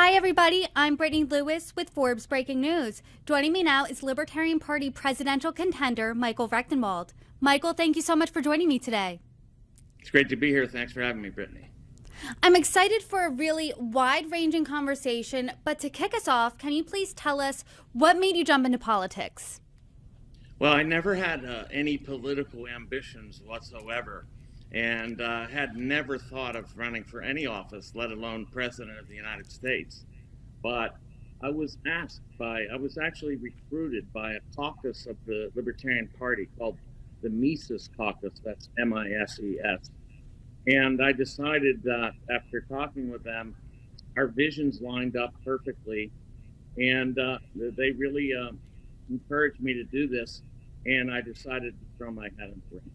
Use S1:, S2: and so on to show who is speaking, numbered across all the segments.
S1: Hi, everybody. I'm Brittany Lewis with Forbes Breaking News. Joining me now is Libertarian Party presidential contender Michael Rectenwald. Michael, thank you so much for joining me today.
S2: It's great to be here. Thanks for having me, Brittany.
S1: I'm excited for a really wide-ranging conversation, but to kick us off, can you please tell us what made you jump into politics?
S2: Well, I never had any political ambitions whatsoever, and had never thought of running for any office, let alone President of the United States. But I was actually recruited by a caucus of the Libertarian Party called the Mises Caucus, that's MISES. And I decided after talking with them, our visions lined up perfectly, and they really encouraged me to do this, and I decided to throw my hat in the ring.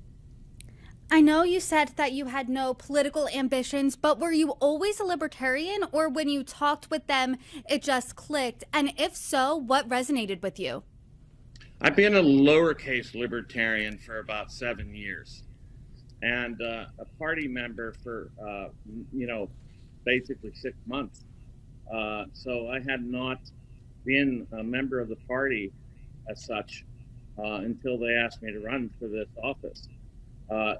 S1: I know you said that you had no political ambitions, but were you always a libertarian, or when you talked with them, it just clicked? And if so, what resonated with you?
S2: I've been a lowercase libertarian for about 7 years, and a party member for, basically 6 months. So I had not been a member of the party as such until they asked me to run for this office.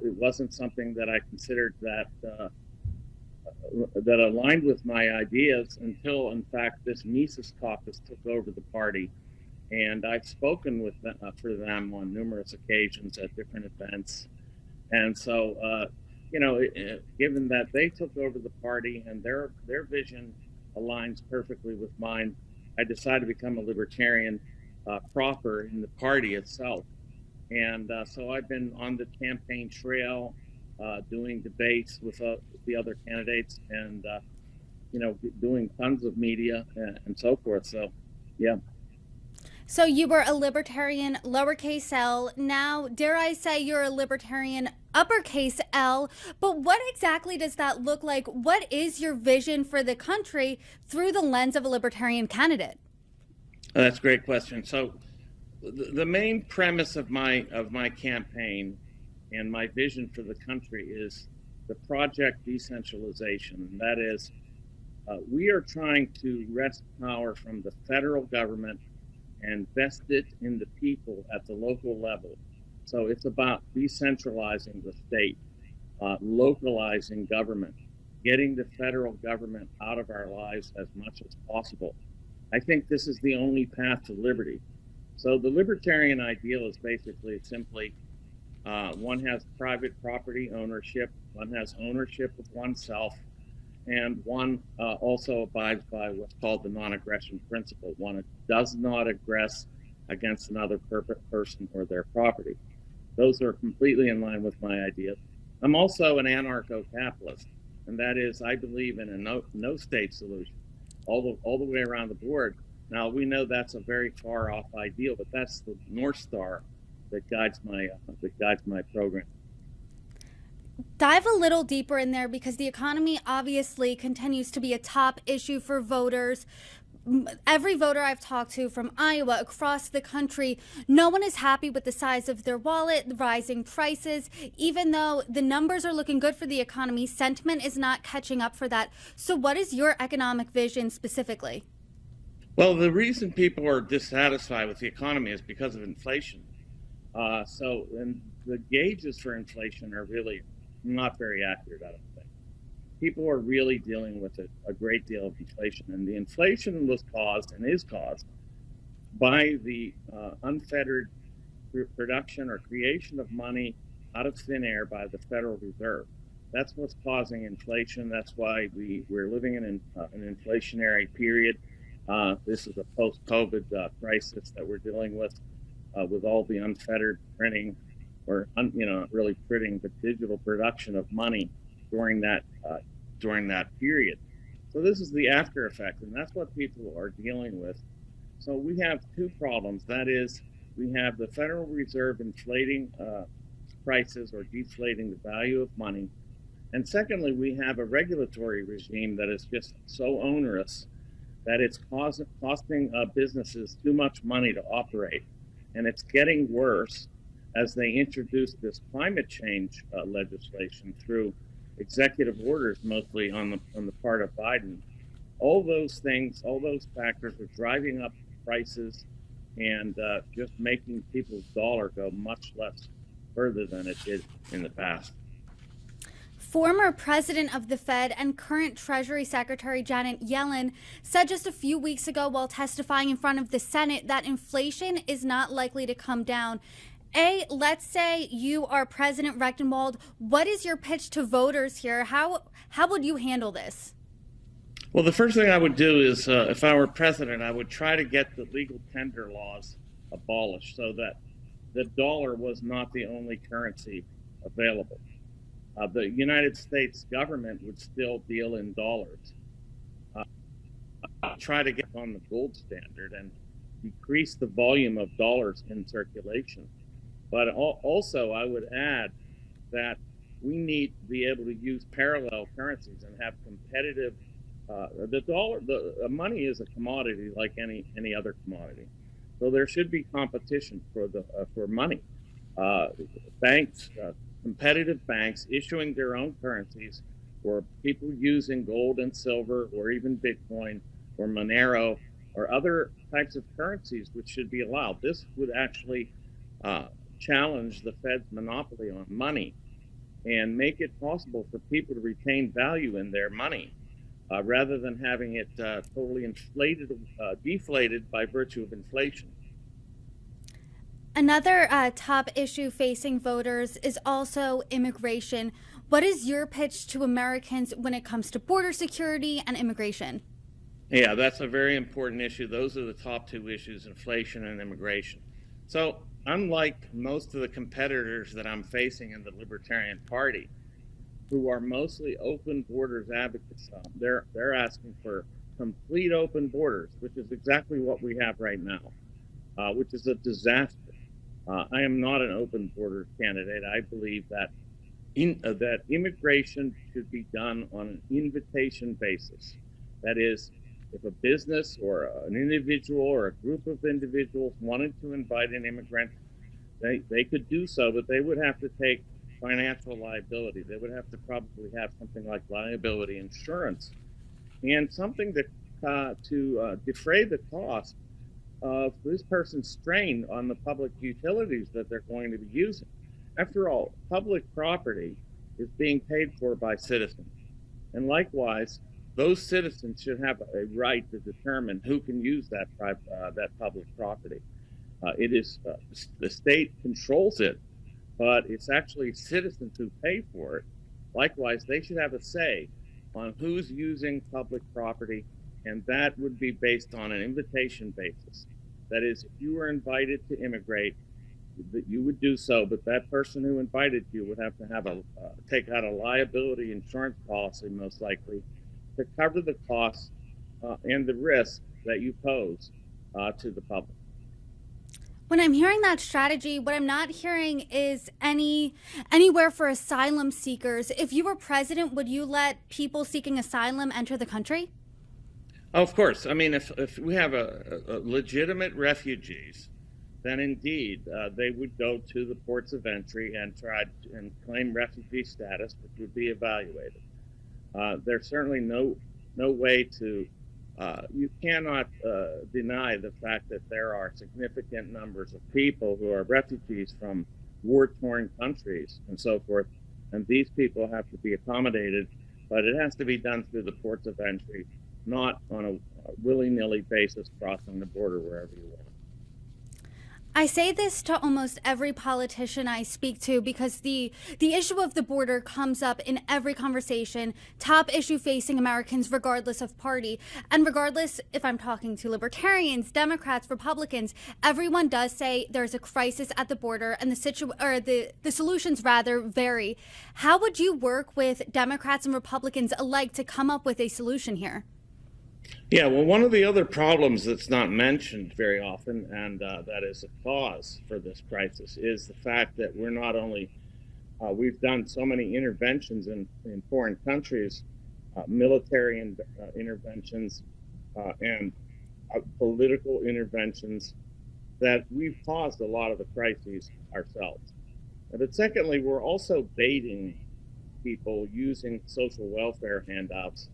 S2: It wasn't something that I considered that aligned with my ideas until, in fact, this Mises Caucus took over the party. And I've spoken with them, for them on numerous occasions at different events. And so, given that they took over the party and their vision aligns perfectly with mine, I decided to become a libertarian proper in the party itself. And so I've been on the campaign trail, doing debates with the other candidates, and doing tons of media and so forth. So, yeah.
S1: So you were a libertarian lowercase L. Now, dare I say you're a libertarian uppercase L, but what exactly does that look like? What is your vision for the country through the lens of a libertarian candidate?
S2: That's a great question. So the main premise of my campaign and my vision for the country is the project decentralization. And that is, we are trying to wrest power from the federal government and vest it in the people at the local level. So it's about decentralizing the state, localizing government, getting the federal government out of our lives as much as possible. I think this is the only path to liberty. So the libertarian ideal is basically simply one has private property ownership, one has ownership of oneself, and one also abides by what's called the non-aggression principle. One does not aggress against another person or their property. Those are completely in line with my ideas. I'm also an anarcho-capitalist, and that is, I believe in a no-state solution, all the way around the board. Now, we know that's a very far-off ideal, but that's the North Star that guides my program.
S1: Dive a little deeper in there, because the economy obviously continues to be a top issue for voters. Every voter I've talked to from Iowa across the country, no one is happy with the size of their wallet, the rising prices. Even though the numbers are looking good for the economy, sentiment is not catching up for that. So what is your economic vision specifically?
S2: Well, the reason people are dissatisfied with the economy is because of inflation. And the gauges for inflation are really not very accurate, I don't think. People are really dealing with a great deal of inflation, and the inflation was caused and is caused by the unfettered production or creation of money out of thin air by the Federal Reserve. That's what's causing inflation. That's why we're living in an inflationary period. This is a post-COVID crisis that we're dealing with all the unfettered printing, or really printing, the digital production of money during that period. So this is the after effect, and that's what people are dealing with. So we have two problems. That is, we have the Federal Reserve inflating prices or deflating the value of money. And secondly, we have a regulatory regime that is just so onerous that it's costing businesses too much money to operate. And it's getting worse as they introduce this climate change legislation through executive orders, mostly on the part of Biden. All those things, all those factors are driving up prices and just making people's dollar go much less further than it did in the past.
S1: Former president of the Fed and current Treasury Secretary Janet Yellen said just a few weeks ago while testifying in front of the Senate that inflation is not likely to come down. Let's say you are President Rectenwald. What is your pitch to voters here? How would you handle this?
S2: Well, the first thing I would do is, if I were president, I would try to get the legal tender laws abolished so that the dollar was not the only currency available. The United States government would still deal in dollars. Try to get on the gold standard and decrease the volume of dollars in circulation. But also, I would add that we need to be able to use parallel currencies and have competitive. The money is a commodity like any other commodity, so there should be competition for money. Banks. Competitive banks issuing their own currencies, or people using gold and silver, or even Bitcoin, or Monero, or other types of currencies, which should be allowed. This would actually challenge the Fed's monopoly on money and make it possible for people to retain value in their money rather than having it totally deflated by virtue of inflation.
S1: Another top issue facing voters is also immigration. What is your pitch to Americans when it comes to border security and immigration?
S2: Yeah, that's a very important issue. Those are the top two issues, inflation and immigration. So unlike most of the competitors that I'm facing in the Libertarian Party, who are mostly open borders advocates, they're asking for complete open borders, which is exactly what we have right now, which is a disaster. I am not an open border candidate. I believe that that immigration should be done on an invitation basis. That is, if a business or an individual or a group of individuals wanted to invite an immigrant, they could do so, but they would have to take financial liability. They would have to probably have something like liability insurance and something to defray the cost of this person's strain on the public utilities that they're going to be using. After all, public property is being paid for by citizens. And likewise, those citizens should have a right to determine who can use that public property. It is the state controls it, but it's actually citizens who pay for it. Likewise, they should have a say on who's using public property, and that would be based on an invitation basis. That is, if you were invited to immigrate, that you would do so, but that person who invited you would have to have take out a liability insurance policy, most likely, to cover the costs and the risk that you pose to the public.
S1: When I'm hearing that strategy, what I'm not hearing is anywhere for asylum seekers. If you were president, would you let people seeking asylum enter the country?
S2: Of course. I mean, if we have a legitimate refugees, then indeed they would go to the ports of entry and try and claim refugee status, which would be evaluated. There's certainly no way to, you cannot deny the fact that there are significant numbers of people who are refugees from war-torn countries and so forth, and these people have to be accommodated, but it has to be done through the ports of entry, not on a willy-nilly basis crossing the border wherever you want.
S1: I say this to almost every politician I speak to because the issue of the border comes up in every conversation, top issue facing Americans regardless of party. And regardless if I'm talking to Libertarians, Democrats, Republicans, everyone does say there's a crisis at the border and the solutions rather vary. How would you work with Democrats and Republicans alike to come up with a solution here?
S2: Yeah, well, one of the other problems that's not mentioned very often, and that is a cause for this crisis, is the fact that we're not only, we've done so many interventions in foreign countries, military interventions and political interventions, that we've caused a lot of the crises ourselves. But secondly, we're also baiting people using social welfare handouts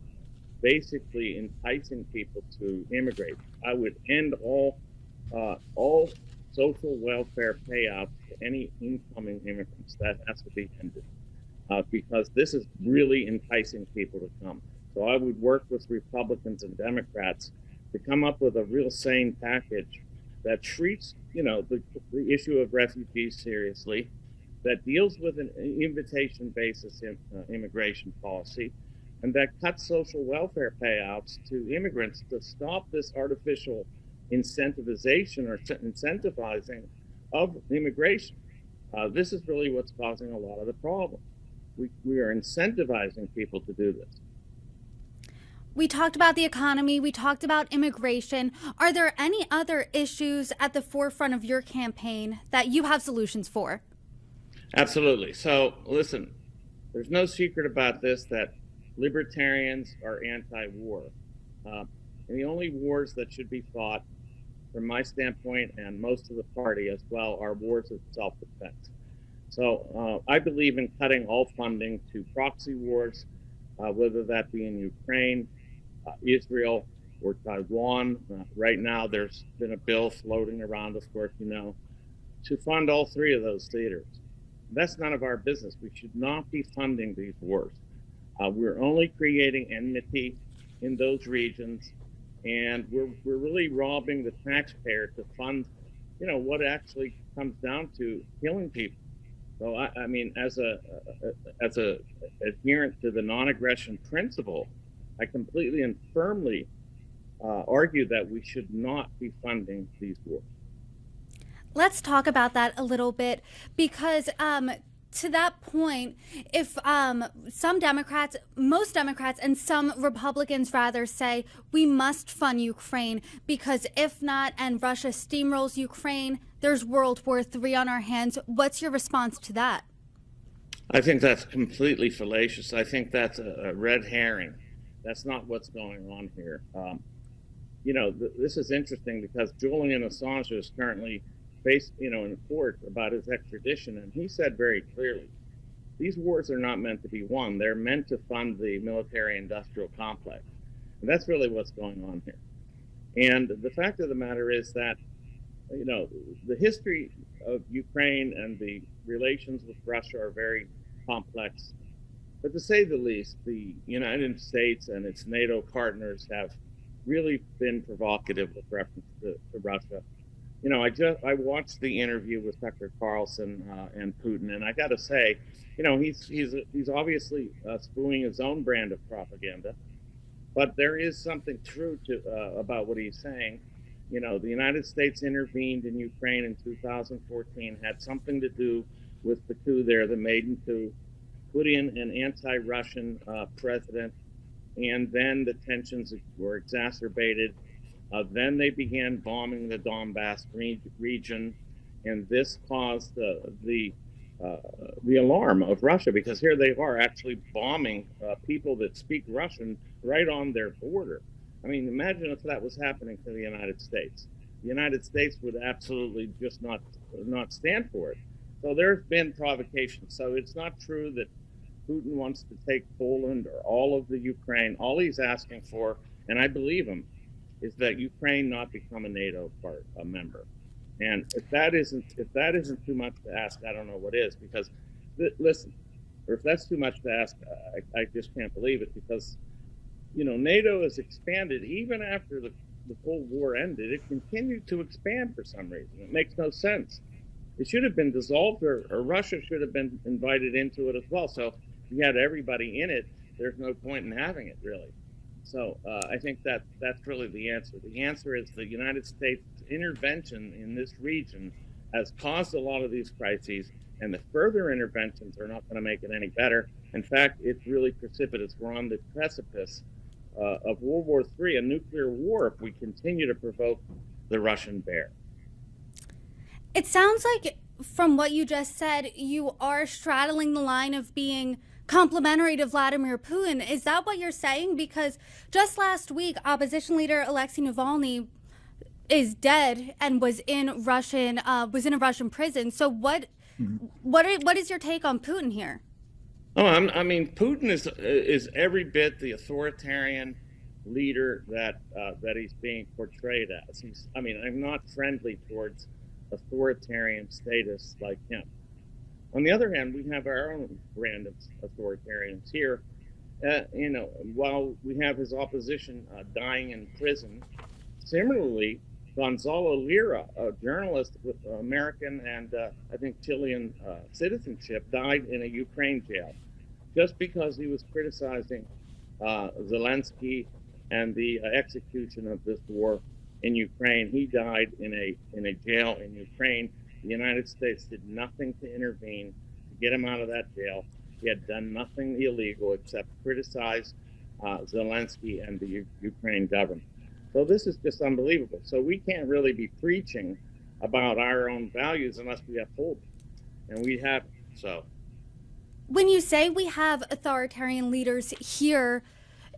S2: basically enticing people to immigrate. I would end all social welfare payouts to any incoming immigrants. That has to be ended because this is really enticing people to come. So I would work with Republicans and Democrats to come up with a real sane package that treats, the issue of refugees seriously, that deals with an invitation basis immigration policy, and that cuts social welfare payouts to immigrants to stop this artificial incentivization or incentivizing of immigration. This is really what's causing a lot of the problem. We are incentivizing people to do this.
S1: We talked about the economy. We talked about immigration. Are there any other issues at the forefront of your campaign that you have solutions for?
S2: Absolutely. So listen, there's no secret about this that libertarians are anti-war. And the only wars that should be fought, from my standpoint and most of the party as well, are wars of self-defense. So I believe in cutting all funding to proxy wars, whether that be in Ukraine, Israel, or Taiwan. Right now, there's been a bill floating around, of course, to fund all three of those theaters. That's none of our business. We should not be funding these wars. We're only creating enmity in those regions, and we're really robbing the taxpayer to fund, what actually comes down to killing people. So I mean, as a adherent to the non-aggression principle, I completely and firmly argue that we should not be funding these wars.
S1: Let's talk about that a little bit, because to that point, if most Democrats and some Republicans rather say we must fund Ukraine because if not, and Russia steamrolls Ukraine, there's World War III on our hands. What's your response to that?
S2: I think that's completely fallacious. I think that's a red herring. That's not what's going on here. This is interesting because Julian Assange is currently faced, in court about his extradition, and he said very clearly, these wars are not meant to be won. They're meant to fund the military-industrial complex. And that's really what's going on here. And the fact of the matter is that, the history of Ukraine and the relations with Russia are very complex. But to say the least, the United States and its NATO partners have really been provocative with reference to Russia. I watched the interview with Tucker Carlson and Putin, and I got to say, he's obviously spewing his own brand of propaganda, but there is something true about what he's saying. The United States intervened in Ukraine in 2014, had something to do with the coup there, the maiden coup, put in an anti-Russian president, and then the tensions were exacerbated. Then they began bombing the Donbass region, and this caused the alarm of Russia, because here they are actually bombing people that speak Russian right on their border. I mean, imagine if that was happening to the United States. The United States would absolutely just not stand for it. So there's been provocation. So it's not true that Putin wants to take Poland or all of the Ukraine. All he's asking for, and I believe him, is that Ukraine not become a NATO member. And if that isn't too much to ask, I don't know what is. Because listen, or if that's too much to ask, I just can't believe it, because NATO has expanded even after the Cold War ended. It continued to expand for some reason. It makes no sense. It should have been dissolved, or Russia should have been invited into it as well. So if you had everybody in it, there's no point in having it, really. So I think that's really the answer. The answer is the United States intervention in this region has caused a lot of these crises, and the further interventions are not going to make it any better. In fact, it's really precipitous. We're on the precipice of World War III, a nuclear war, if we continue to provoke the Russian bear.
S1: It sounds like, from what you just said, you are straddling the line of being complimentary to Vladimir Putin. Is that what you're saying? Because just last week, opposition leader Alexei Navalny is dead and was in a Russian prison. So what is your take on Putin here?
S2: Oh, I mean, Putin is every bit the authoritarian leader that he's being portrayed as. I'm not friendly towards authoritarian statists like him. On the other hand, we have our own brand of authoritarians here. While we have his opposition dying in prison, similarly, Gonzalo Lira, a journalist with American and I think Chilean citizenship, died in a Ukraine jail just because he was criticizing Zelensky and the execution of this war in Ukraine. He died in a jail in Ukraine. The United States did nothing to intervene to get him out of that jail. He had done nothing illegal except criticize Zelensky and the Ukraine government. So this is just unbelievable. So we can't really be preaching about our own values unless we uphold them, and we haven't. So
S1: when you say we have authoritarian leaders here,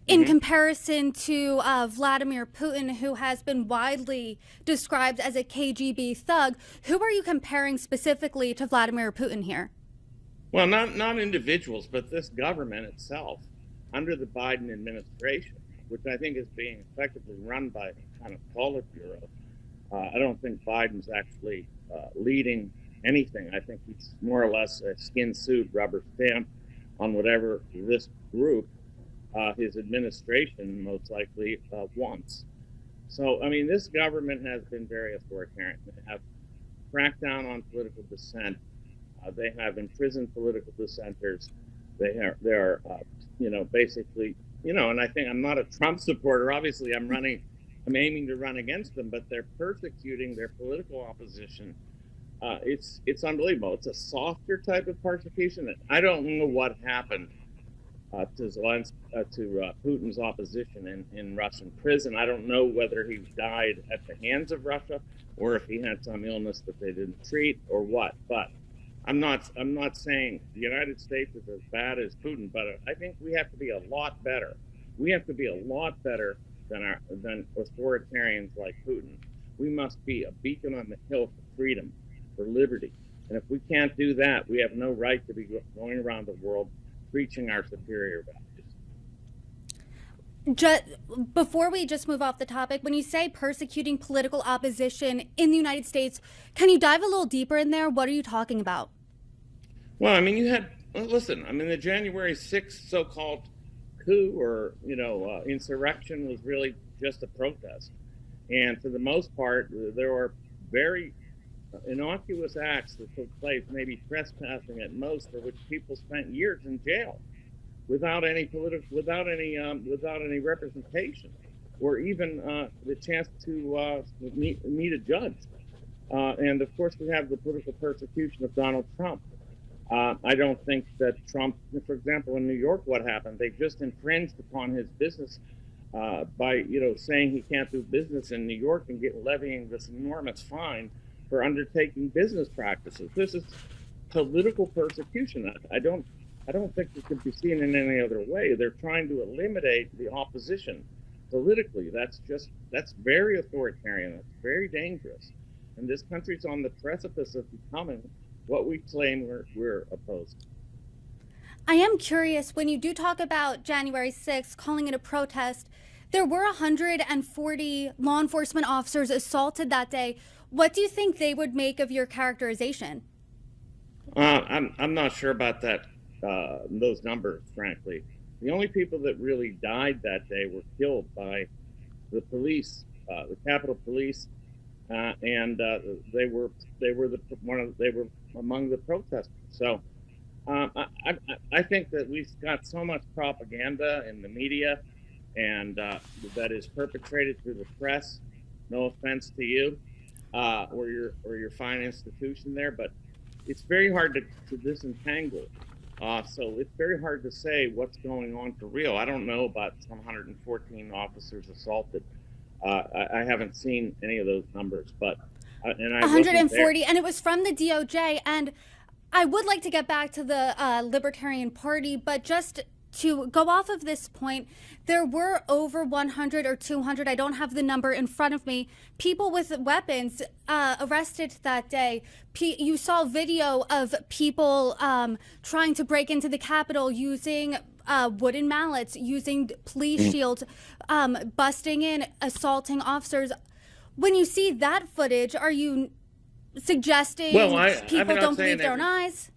S1: in comparison to Vladimir Putin, who has been widely described as a KGB thug, who are you comparing specifically to Vladimir Putin here?
S2: Well, not individuals, but this government itself, under the Biden administration, which I think is being effectively run by a kind of Politburo. I don't think Biden's actually leading anything. I think he's more or less a skin suit, rubber stamp on whatever this group, his administration, most likely wants. So, this government has been very authoritarian. They have cracked down on political dissent. They have imprisoned political dissenters. They are basically, and I think I'm not a Trump supporter. Obviously, I'm aiming to run against them, but they're persecuting their political opposition. It's unbelievable. It's a softer type of persecution. I don't know what happened to Putin's opposition in Russian prison. I don't know whether he died at the hands of Russia or if he had some illness that they didn't treat or what. But I'm not saying the United States is as bad as Putin, but I think we have to be a lot better. We have to be a lot better than authoritarians like Putin. We must be a beacon on the hill for freedom, for liberty. And if we can't do that, we have no right to be going around the world preaching our superior values.
S1: Before we just move off the topic, when you say persecuting political opposition in the United States, can you dive a little deeper in there? What are you talking about?
S2: Well, the January 6th so-called coup or, insurrection was really just a protest. And for the most part, there were very innocuous acts that took place, maybe trespassing at most, for which people spent years in jail without any representation or even the chance to meet a judge. And of course, we have the political persecution of Donald Trump. I don't think that Trump, for example, in New York, what happened? They just infringed upon his business by saying he can't do business in New York and levying this enormous fine for undertaking business practices. This is political persecution. I don't think it could be seen in any other way. They're trying to eliminate the opposition politically. That's very authoritarian. That's very dangerous. And this country's on the precipice of becoming what we claim we're opposed to.
S1: I am curious, when you do talk about January 6th, calling it a protest, there were 140 law enforcement officers assaulted that day. What do you think they would make of your characterization?
S2: I'm not sure about that. Those numbers, frankly. The only people that really died that day were killed by the police, the Capitol Police, and they were among the protesters. So I think that we've got so much propaganda in the media, and that is perpetrated through the press. No offense to you or your fine institution there, but it's very hard to disentangle. So it's very hard to say what's going on for real. I don't know about some 114 officers assaulted. I haven't seen any of those numbers, but
S1: 140, and it was from the DOJ. And I would like to get back to the Libertarian Party, but just to go off of this point, there were over 100 or 200, I don't have the number in front of me, people with weapons arrested that day. You saw video of people trying to break into the Capitol using wooden mallets, using police shields, busting in, assaulting officers. When you see that footage, are you suggesting people don't believe their own eyes?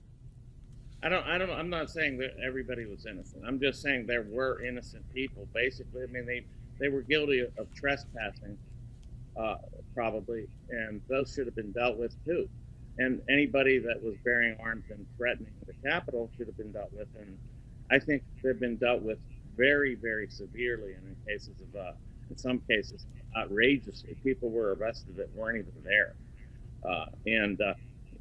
S2: I'm not saying that everybody was innocent. I'm just saying there were innocent people. Basically, I mean, they were guilty of trespassing, probably, and those should have been dealt with too. And anybody that was bearing arms and threatening the Capitol should have been dealt with. And I think they've been dealt with very, very severely, and in cases of, in some cases, outrageously. People were arrested that weren't even there.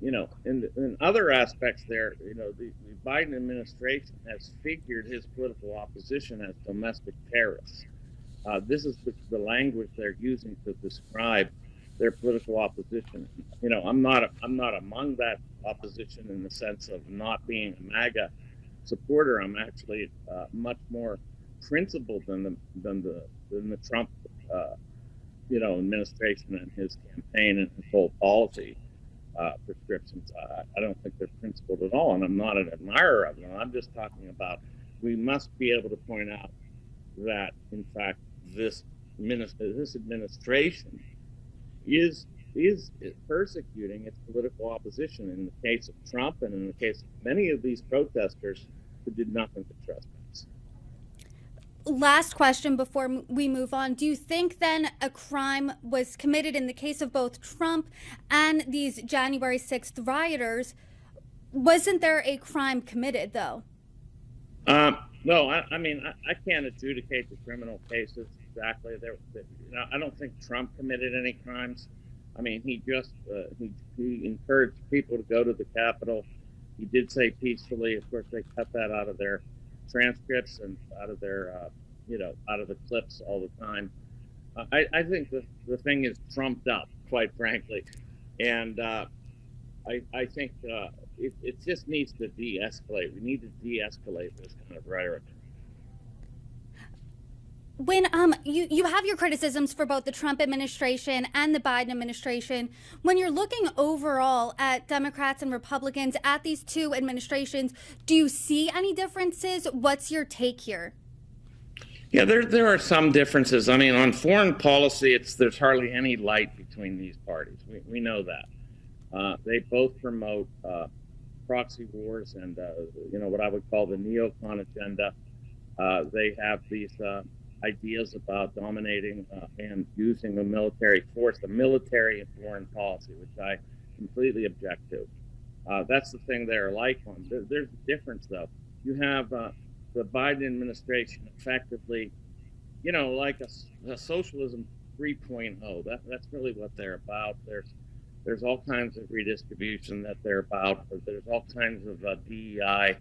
S2: You know, in other aspects there, you know, the Biden administration has figured his political opposition as domestic terrorists. This is the language they're using to describe their political opposition. You know, I'm not among that opposition in the sense of not being a MAGA supporter. I'm actually much more principled than the Trump you know, administration and his campaign and his whole policy prescriptions. I don't think they're principled at all, and I'm not an admirer of them. I'm just talking about we must be able to point out that, in fact, this administration is persecuting its political opposition in the case of Trump and in the case of many of these protesters who did nothing to trespass.
S1: Last question before we move on. Do you think then a crime was committed in the case of both Trump and these January 6th rioters? Wasn't there a crime committed, though?
S2: No, I mean, I can't adjudicate the criminal cases exactly. You know, I don't think Trump committed any crimes. I mean, he just he encouraged people to go to the Capitol. He did say peacefully. Of course, they cut that out of their transcripts and out of their, you know, out of the clips all the time. I think the thing is trumped up, quite frankly, and I think it just needs to de-escalate. We need to de-escalate this kind of rhetoric.
S1: When you have your criticisms for both the Trump administration and the Biden administration, when you're looking overall at Democrats and Republicans at these two administrations, do you see any differences? What's your take here?
S2: Yeah, there are some differences. I mean, on foreign policy, there's hardly any light between these parties. We know that. They both promote proxy wars and you know, what I would call the neocon agenda. They have these ideas about dominating and using the military force, the military and foreign policy, which I completely object to. That's the thing they're alike on. There's a difference, though. You have the Biden administration effectively, you know, like a socialism 3.0. That's really what they're about. There's all kinds of redistribution that they're about. There's all kinds of DEI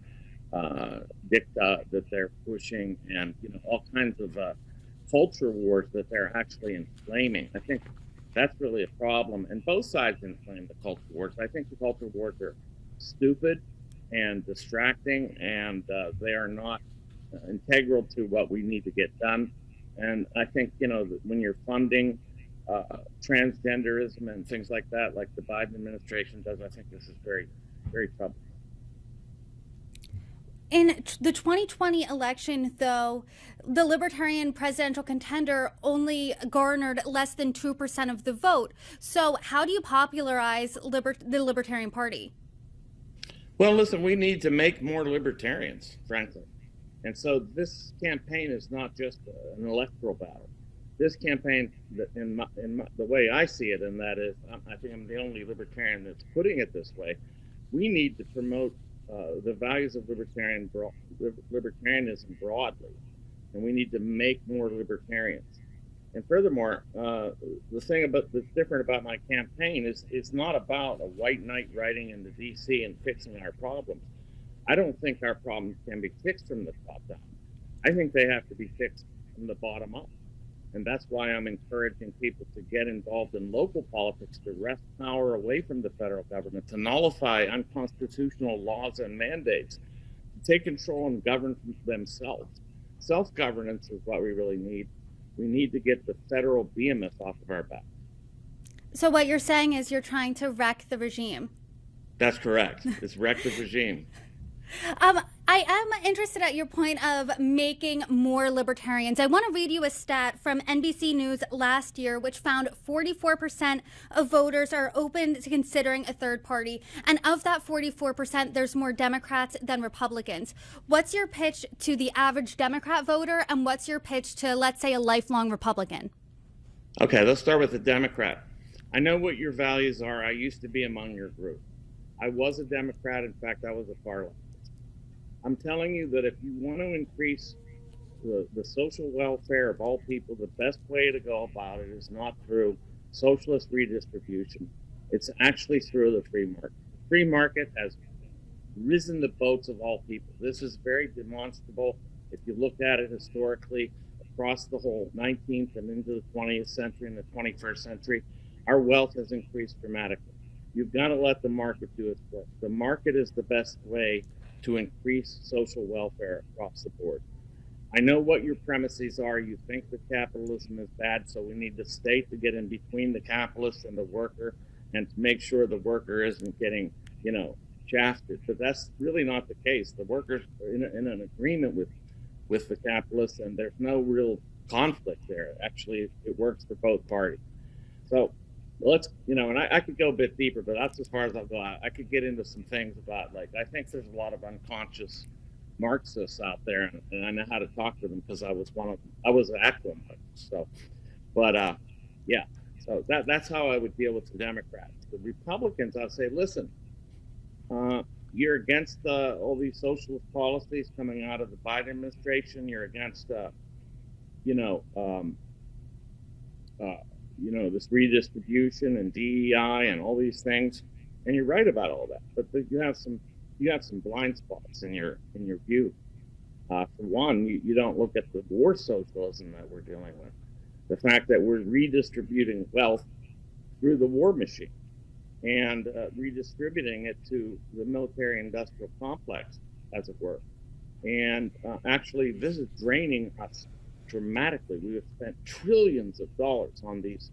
S2: dicta that they're pushing, and you know, all kinds of culture wars that they're actually inflaming. I think that's really a problem, and both sides inflame the culture wars. I think the culture wars are stupid and distracting, and they are not integral to what we need to get done. And I think, you know, that when you're funding transgenderism and things like that, like the Biden administration does, I think this is very, very troubling.
S1: In the 2020 election, though, the Libertarian presidential contender only garnered less than 2% of the vote. So how do you popularize the Libertarian Party?
S2: Well, listen, we need to make more libertarians, frankly. And so this campaign is not just an electoral battle. This campaign, in the way I see it, and that is, I think I'm the only libertarian that's putting it this way, we need to promote the values of libertarianism broadly, and we need to make more libertarians. And furthermore, the thing that's different about my campaign is it's not about a white knight riding into D.C. and fixing our problems. I don't think our problems can be fixed from the top down. I think they have to be fixed from the bottom up. And that's why I'm encouraging people to get involved in local politics, to wrest power away from the federal government, to nullify unconstitutional laws and mandates, to take control and govern themselves. Self-governance is what we really need. We need to get the federal behemoth off of our back.
S1: So what you're saying is you're trying to wreck the regime.
S2: That's correct. It's wreck the regime.
S1: I am interested at your point of making more libertarians. I want to read you a stat from NBC News last year, which found 44% of voters are open to considering a third party. And of that 44%, there's more Democrats than Republicans. What's your pitch to the average Democrat voter, and what's your pitch to, let's say, a lifelong Republican?
S2: Okay, let's start with the Democrat. I know what your values are. I used to be among your group. I was a Democrat. In fact, I was a far left. I'm telling you that if you want to increase the social welfare of all people, the best way to go about it is not through socialist redistribution. It's actually through the free market. The free market has risen the boats of all people. This is very demonstrable. If you look at it historically across the whole 19th and into the 20th century and the 21st century, our wealth has increased dramatically. You've got to let the market do its work. The market is the best way to increase social welfare across the board. I know what your premises are. You think that capitalism is bad, so we need the state to get in between the capitalist and the worker and to make sure the worker isn't getting, shafted. But that's really not the case. The workers are in an agreement with the capitalists, and there's no real conflict there. Actually, it works for both parties. So let's, and I could go a bit deeper, but that's as far as I'll go. I could get into some things about, I think there's a lot of unconscious Marxists out there, and I know how to talk to them because I was one of them. I was an actual Marxist. So, but yeah, so that's how I would deal with the Democrats. The Republicans, I'll say, listen, you're against all these socialist policies coming out of the Biden administration. You're against, this redistribution and DEI and all these things, and you're right about all that. But you have some blind spots in your view. For one, you don't look at the war socialism that we're dealing with, the fact that we're redistributing wealth through the war machine and redistributing it to the military-industrial complex, as it were. And actually, this is draining us dramatically. We have spent trillions of dollars on these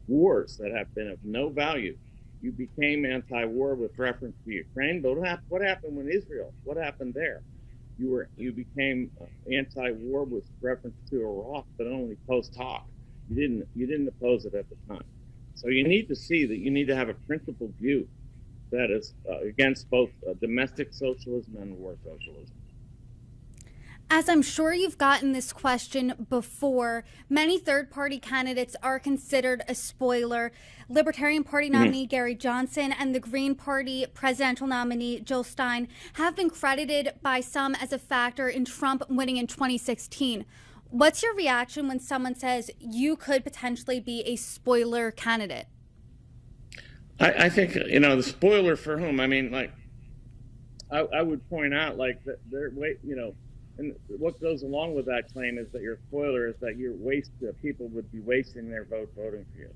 S2: wars that have been of no value. You became anti-war with reference to Ukraine, but what happened when Israel? What happened there? You became anti-war with reference to Iraq, but only post hoc. You didn't oppose it at the time. So you need to see that you need to have a principled view that is against both domestic socialism and war socialism.
S1: As I'm sure you've gotten this question before, many third-party candidates are considered a spoiler. Libertarian Party nominee Gary Johnson and the Green Party presidential nominee Jill Stein have been credited by some as a factor in Trump winning in 2016. What's your reaction when someone says you could potentially be a spoiler candidate?
S2: I think, the spoiler for whom? I mean, I would point out, that they're, and what goes along with that claim is that your spoiler is that people would be wasting their vote voting for you.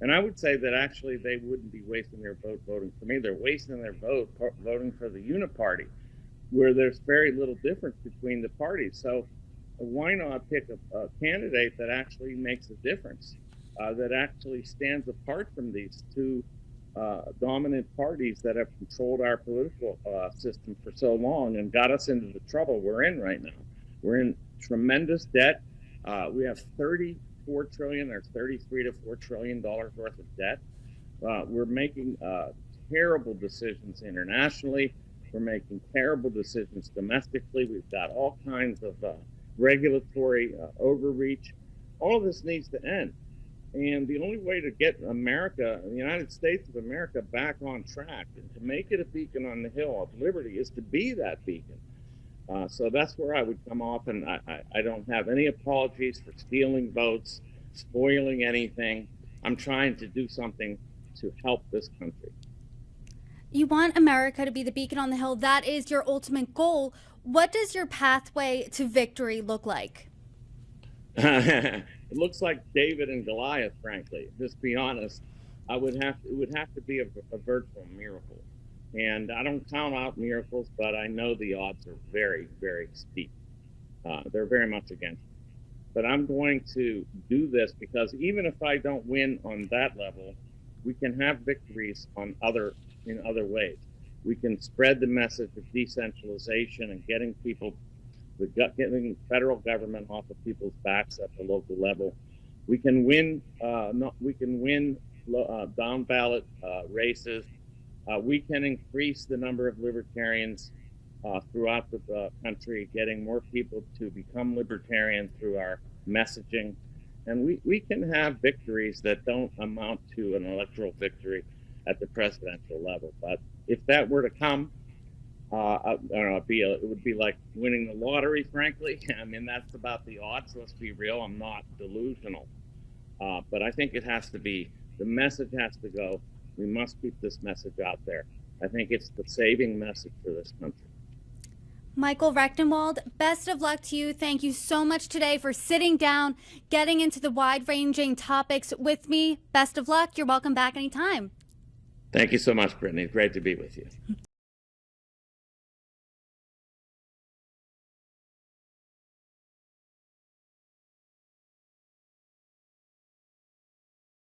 S2: And I would say that actually they wouldn't be wasting their vote voting for me. They're wasting their vote voting for the uniparty, where there's very little difference between the parties. So why not pick a candidate that actually makes a difference, that actually stands apart from these two dominant parties that have controlled our political system for so long and got us into the trouble we're in right now. We're in tremendous debt. We have 34 trillion or 33 to $4 trillion worth of debt. We're making terrible decisions internationally. We're making terrible decisions domestically. We've got all kinds of regulatory overreach. All of this needs to end. And the only way to get America, the United States of America, back on track and to make it a beacon on the hill of liberty is to be that beacon. So that's where I would come off, and I don't have any apologies for stealing votes, spoiling anything. I'm trying to do something to help this country.
S1: You want America to be the beacon on the hill. That is your ultimate goal. What does your pathway to victory look like?
S2: It looks like David and Goliath, frankly. Just be honest. It would have to be a virtual miracle. And I don't count out miracles, but I know the odds are very, very steep. They're very much against me. But I'm going to do this because even if I don't win on that level, we can have victories in other ways. We can spread the message of decentralization and getting getting federal government off of people's backs at the local level. We can win. Down ballot races. We can increase the number of libertarians throughout the country, getting more people to become libertarian through our messaging. And we can have victories that don't amount to an electoral victory at the presidential level. But if that were to come, I don't know, it would be like winning the lottery, frankly. I mean, that's about the odds. Let's be real. I'm not delusional. But I think it has to be, the message has to go. We must keep this message out there. I think it's the saving message for this country.
S1: Michael Rectenwald, best of luck to you. Thank you so much today for sitting down, getting into the wide-ranging topics with me. Best of luck. You're welcome back anytime.
S2: Thank you so much, Brittany. Great to be with you.